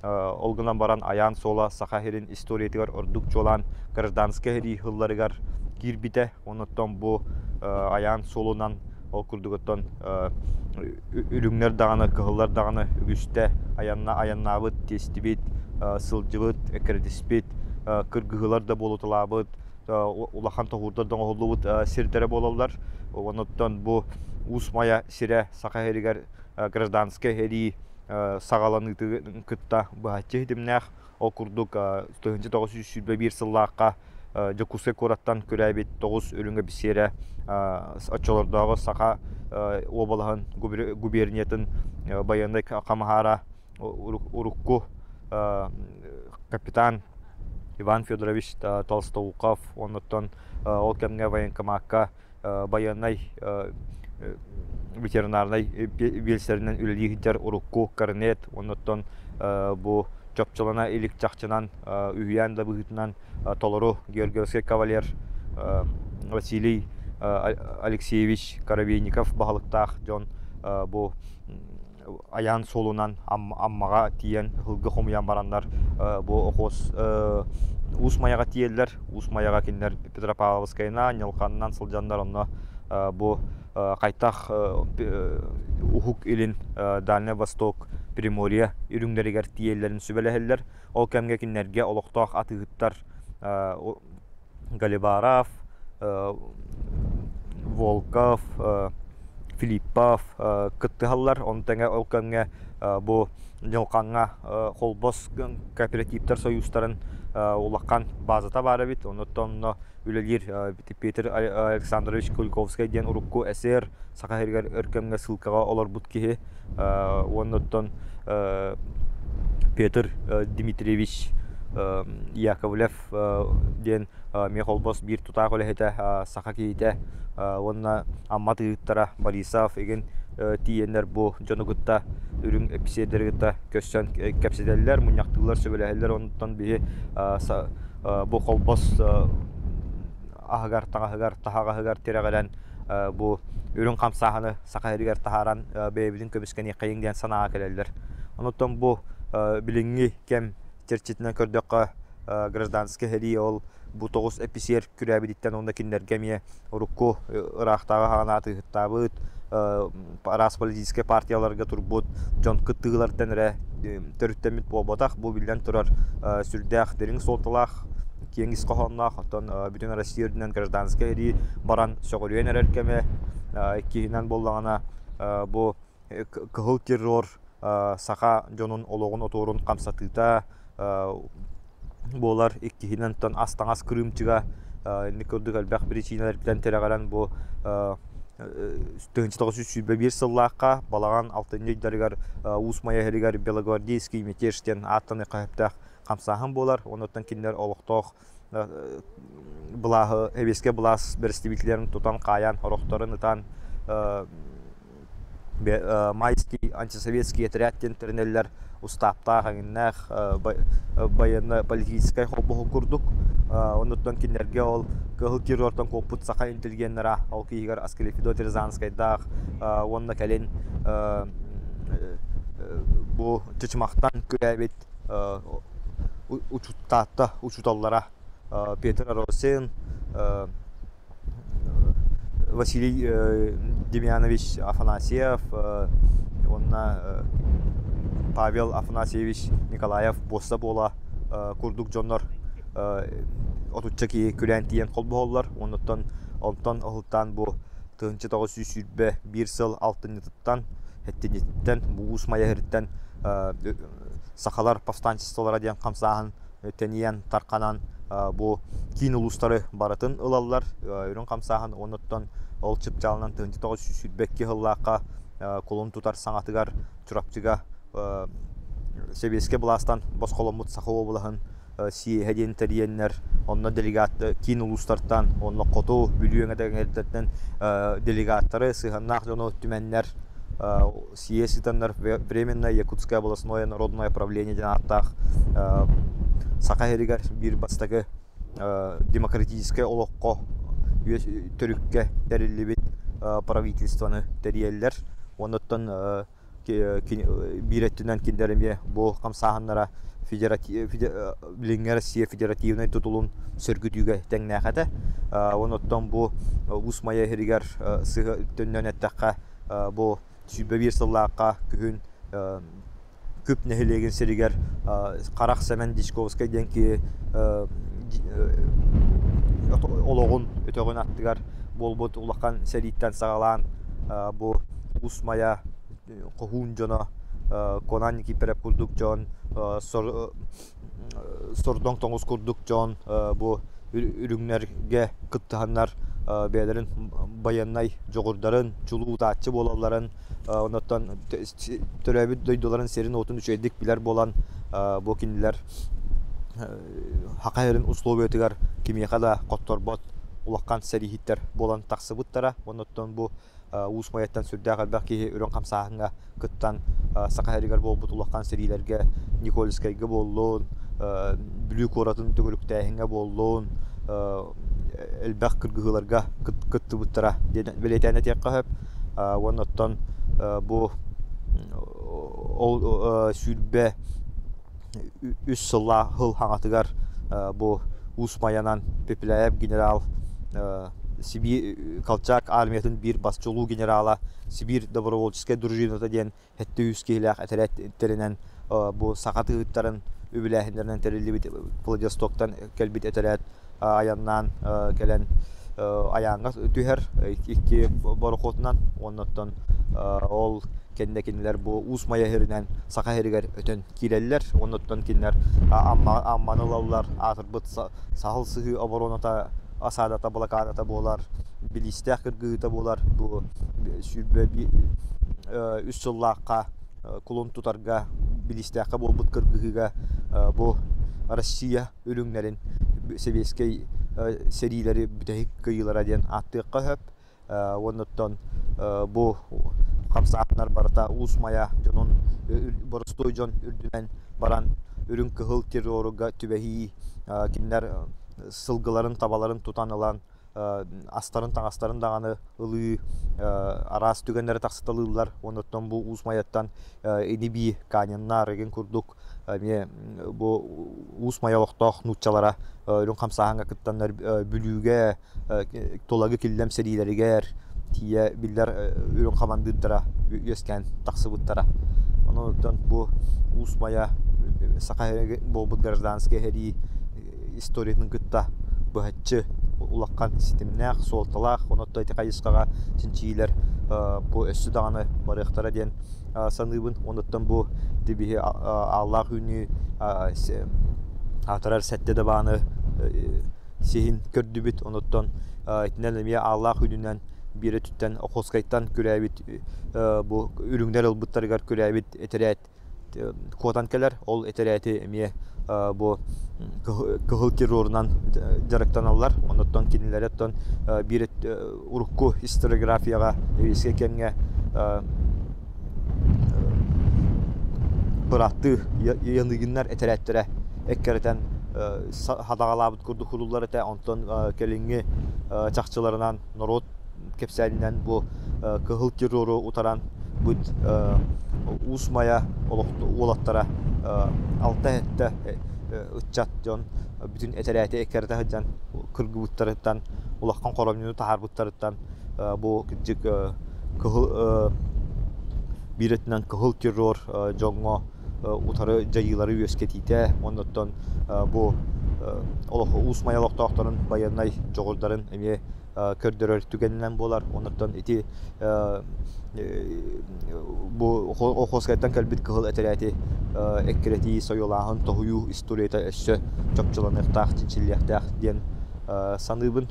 олгынан баран аян сола сахахерин историятыгар ордук жолан гражданская хери хылларыгар кирбите, оноттон бу аян солунан ол курдуготтон үрүңнер даганы кыһыллар даганы үгүстэ аяннабыт тестибит сылжыбыт экредиспит кыргыгылар да болутулабыт улахан тоһурдардан оһуллубут сирдере бололлар. Оноттон бу усмая сире сахахеригер гражданская хери сагаланыты кытта баачы хитимнэх ол курдук 1901 сыллаакка жокусе кораттан көрәбит 9 өрүнгө бисере очолордогу сака обалаһын губерниятын баяндай камахара урукку капитан Иван Федорович Толстоуков, оноттон ол кемге военкоматка баянай ветеринарный белсеринен үлелигитер урукку корнет, оноттон бу чопчолана илик чакчынан үйян да быгытынан толору Георгиевский кавалер Василий Алексеевич Коробейников баһалыктаах жон бу аян солунан аммага тиен хылгы хомуян барандар бу окос усмаяга тиеллер, усмаяга киндер Петропавловскайна Нелканнан сылжандар онно бу кайтах ухук илин Дальний Восток Приморье үрүңдеригер тиеллерин сүбелехеллер. Ол кемге киннерге олоктоох атыгыттар Галибаров, Волков, Филиппов кыттыһаллар. Онтеңе ол кемге бу Нелканга холбос кооперативтер союзтарын улаккан базата бары бит. Оноттон үлелер Петр Александрович Кульковский ден урукку СР сахахергер өркемге сылкага олар бут кихи. Оноттон Петр Дмитриевич Яковлев ден мехолбос бир тутак олехете саха кийте. Онна амматыгыттара Борисов еген тиеннер бу жонугутта үрүң эписедергитта көссөн кепседеллер, муньяктылар сөбөлехеллер. Онтон бии бу холбос ахагар тахагар терегелен бу үрүң камсаханы сахахергер тахаран бэбилин көбүскени кайың ден санаа келеллер. Онтон бу билинги кем черчитинен көрдөккө гражданский хери ол бу 9 эписер күрәбидиттен онда киндергемие урукку ырахтагы ханаты хыттабыт парас политический партияларга турбут жон кыттыгылардан ре төрүттемит болботак бу билен турар сүрдәх дерин солталах кеңис кохоннах оттон бүтүн Россияден гражданский хери баран сөгөрүен эркеме кийинен боллагана бу кыгыл террор саха жонун ологун оторун камсатыта болар иккихинен тон астаңас кырымчыга никордук албак причиналар билен терегелен бу 1901 сыллаакка балаган 6-нчы усмая херигер белогвардейский мятежтен аттаны кайыптак камсахан болар. Оноттон киндер олуктоох булаһы эбеске булас берстибитлерин тутан каян хорохторун ытан майский антисоветский отрядтен тернеллер устапта хагыннах баянна политическая хоббу курдук. Оноттон киндерге ол кыл террортон копут саха интеллигеннера ол кийгер аскери Федот Рязанскайдах онна келен бу чычмактан күрәбит учуталлара Петр Росин Василий Демьянович Афанасьев, Павел Афанасьевич Николаев босса бола курдук жоннор отучаки күрәнтиен колболлар. Онтон олтан бу 1901 сыл 6-нчыттан хеттенеттен бу усмая херттен сахалар повстанчестволара ден камсахан тениен тарканан бу кин улустары баратын ылаллар үрүн камсахан. Онтон ол чыпчалынан 1901 хыллаакка колун тутар саңатыгар чурапчыга Себеске буластан босколомут сахоо булаһын сиэһэден терьеннер онно делегат кин улустартан онно коту бүлүеңе дегендерден делегаттары сыһаннах жоно түмәннер сиэситаннар временное Якутское областное народное правление денаттах сакахеригер бир бастагы демократическое олоққо төрүкке терилибит правительствоны терьеллер. Оноттон бииреттинен киндереми бу камсааханнара билиңер Россия федеративный тутулун сөргүтүүгө теңнээхете оноттон бу усмая херигер сыга төннөн эттакка бу сүбө бир сыллаакка күһүн күп нехилеген серигер карак семен дисковская денки ологун өтөгөн аттыгар болбут улакан сериттен сагалаан бу усмая кохун жоно конан кипереп курдук жон сордон тоңус курдук жон бу үрүңнерге кыттыханнар бээлерин баяннай жогурдарын чулуутаачы болаларын оноттон төрөбүт дойдоларын серин отун үчөйдик билер болан бу кинилер хакайрын условиятыгар кимиякада котторбот улаккан серихиттер болан таксыбыттара оноттон бу усмаяттан сүрдәгәлбәк ки үрән камсаһыңа кыттан сакаһәригәр болбут улаккан сериләргә Никольскайга боллон бүлүк оратын төгөлүктәһеңә боллон элбәк кыргыларга кытты буттара белетәне тек кахып оноттон бу ол сүрбә үс сылла хыл хаңатыгар бу усмаянан пепләеп генерал Сибирь Колчак армиятын бир басчылуу генерала Сибирь добровольческая дружинада ден хетте үскейләк әтерәттеренән бу сакатыгыттарын үбиләһендернән терелибит Владивостоктан келбит әтерәт аяннан келен аянга түһәр икки борохотнан оннан ол кендекинлер бу усмая херинен сакаһеригер өтөн килеллер оннан кинлер амманылалар атырбыт сахыл сыгы обороната асадата блокадата болар билистәк кыргыта болар бу сүрбе үс сыллакка кулун тутарга билистәккә болбут кыргыга бу Россия өрүңнәрен Советский серияләре бүтәһик кыйлара дигән аттыкка хөп оннан бу камсаатнар барта усмая жонун боростой жон үрдүнен баран өрүң кыһыл террорга түбәһи кинләр сылгыларын табаларын тутанылан астарын таңастарын даганы ылы арас түгеннәре таксытылылар оннан бу усмаяттан эниби каняннар еген курдук ме бу усмая лохтох нуччалара өрүн камсаһаңа кыттаннар бүлүгә толагы киллем сериләргә тие билләр өрүн командыдыра өскән таксыбыттара оннан бу усмая сакаһеге болбут гражданский хери историятын кытта быһаччы улаккан системнәк солталак оноттой текайыскага синчилер бу өссү даганы барыктара ден саныбын оноттон бу дибиһи Аллах үни атарар сәтте де баны сехин көрдүбүт оноттон итнелемия Аллах үнүнөн бире түттен окоскайттан көрәбит бу үрүңдер ылбыттарыгар көрәбит этерәт куатанкелер ол этерәти эмие бу кыһыл террорунан жарыктаналар оноттон кинилереттон бире урукку историографияга эске кемге быратты яныгыннар этерәттере эккерден хадагалабыт курду хуруллар эте онтон келинги чакчыларынан народ кепсәлинен бу кыһыл террору утаран бут усмая олоттара алта этте ытчат жон бүтүн этерәте эккерде хаҗан кыргыбыттарыттан улаккан коромнуну тахарбыттарыттан бу кичик кыһыл биретнен кыһыл террор жоңго утары жайылары өскетите оннан бу олох усмая локтоктарын баяннай жогордарын эме көрдөрөр түгеннен болар оннан ити бу охоскайттан калбит кыһыл этерәти эккерети союлаһын тохую историята эссе чөпчөлөнөктах тинчилиэхтах диэн саныбын